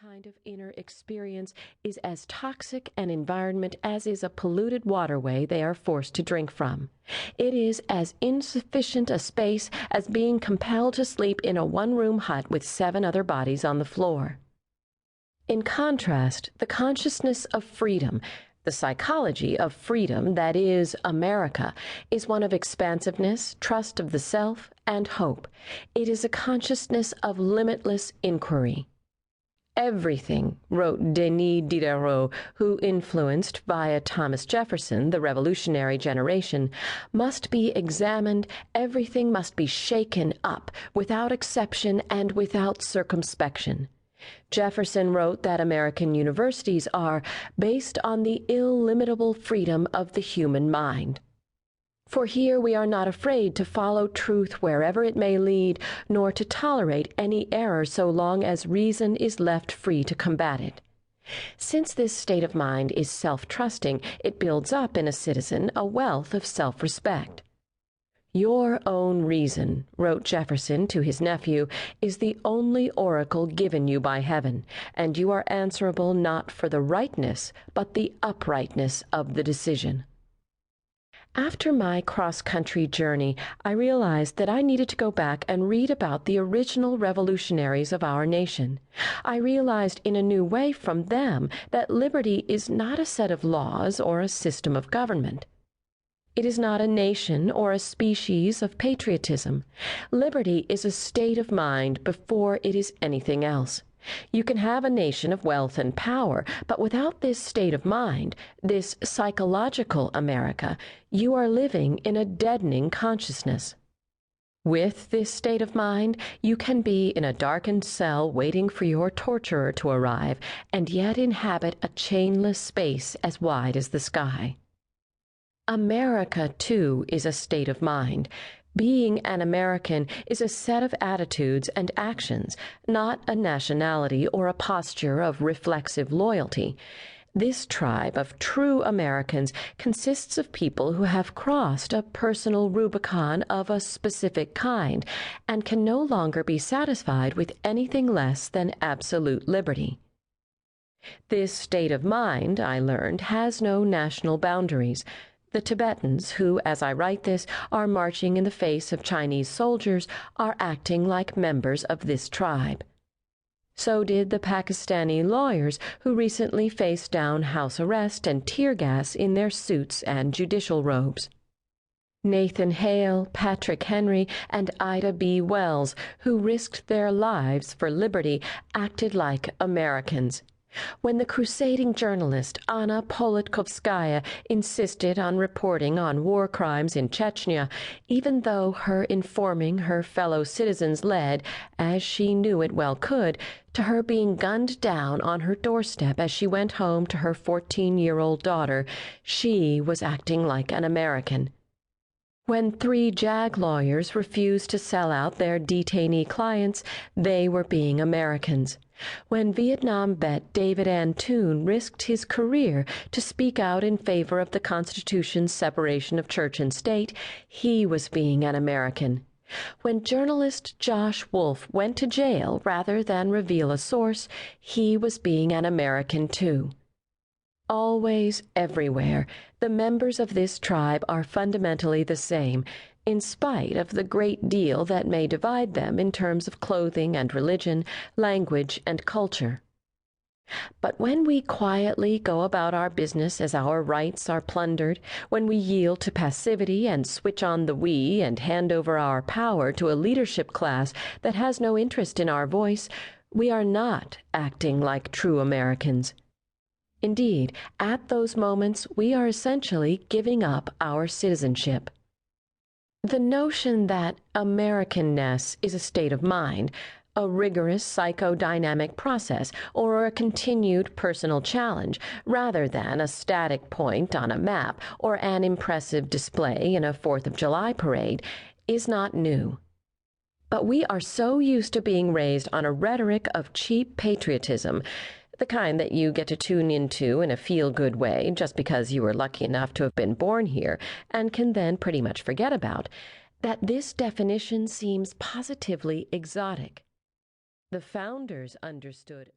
kind of inner experience is as toxic an environment as is a polluted waterway they are forced to drink from. It is as insufficient a space as being compelled to sleep in a one-room hut with 7 other bodies on the floor. In contrast, the consciousness of freedom, the psychology of freedom that is America, is one of expansiveness, trust of the self, and hope. It is a consciousness of limitless inquiry. Everything, wrote Denis Diderot, who influenced via Thomas Jefferson the revolutionary generation, must be examined, everything must be shaken up, without exception and without circumspection. Jefferson wrote that American universities are based on the illimitable freedom of the human mind. For here we are not afraid to follow truth wherever it may lead, nor to tolerate any error so long as reason is left free to combat it. Since this state of mind is self-trusting, it builds up in a citizen a wealth of self-respect. Your own reason, wrote Jefferson to his nephew, is the only oracle given you by heaven, and you are answerable not for the rightness, but the uprightness of the decision. After my cross-country journey, I realized that I needed to go back and read about the original revolutionaries of our nation. I realized in a new way from them that liberty is not a set of laws or a system of government. It is not a nation or a species of patriotism. Liberty is a state of mind before it is anything else. You can have a nation of wealth and power, but without this state of mind, this psychological America, you are living in a deadening consciousness. With this state of mind, you can be in a darkened cell waiting for your torturer to arrive, and yet inhabit a chainless space as wide as the sky. America, too, is a state of mind. Being an American is a set of attitudes and actions, not a nationality or a posture of reflexive loyalty. This tribe of true Americans consists of people who have crossed a personal Rubicon of a specific kind and can no longer be satisfied with anything less than absolute liberty. This state of mind, I learned, has no national boundaries. The Tibetans, who, as I write this, are marching in the face of Chinese soldiers, are acting like members of this tribe. So did the Pakistani lawyers who recently faced down house arrest and tear gas in their suits and judicial robes. Nathan Hale, Patrick Henry, and Ida B. Wells, who risked their lives for liberty, acted like Americans. When the crusading journalist Anna Politkovskaya insisted on reporting on war crimes in Chechnya, even though her informing her fellow citizens led, as she knew it well could, to her being gunned down on her doorstep as she went home to her 14-year-old daughter, she was acting like an American. When 3 JAG lawyers refused to sell out their detainee clients, they were being Americans. When Vietnam vet David Antoon risked his career to speak out in favor of the Constitution's separation of church and state, he was being an American. When journalist Josh Wolf went to jail rather than reveal a source, he was being an American too. Always, everywhere, the members of this tribe are fundamentally the same, in spite of the great deal that may divide them in terms of clothing and religion, language and culture. But when we quietly go about our business as our rights are plundered, when we yield to passivity and switch on the we and hand over our power to a leadership class that has no interest in our voice, we are not acting like true Americans. Indeed, at those moments, we are essentially giving up our citizenship. The notion that Americanness is a state of mind, a rigorous psychodynamic process, or a continued personal challenge, rather than a static point on a map or an impressive display in a 4th of July parade, is not new. But we are so used to being raised on a rhetoric of cheap patriotism, the kind that you get to tune into in a feel-good way just because you were lucky enough to have been born here and can then pretty much forget about, that this definition seems positively exotic. The founders understood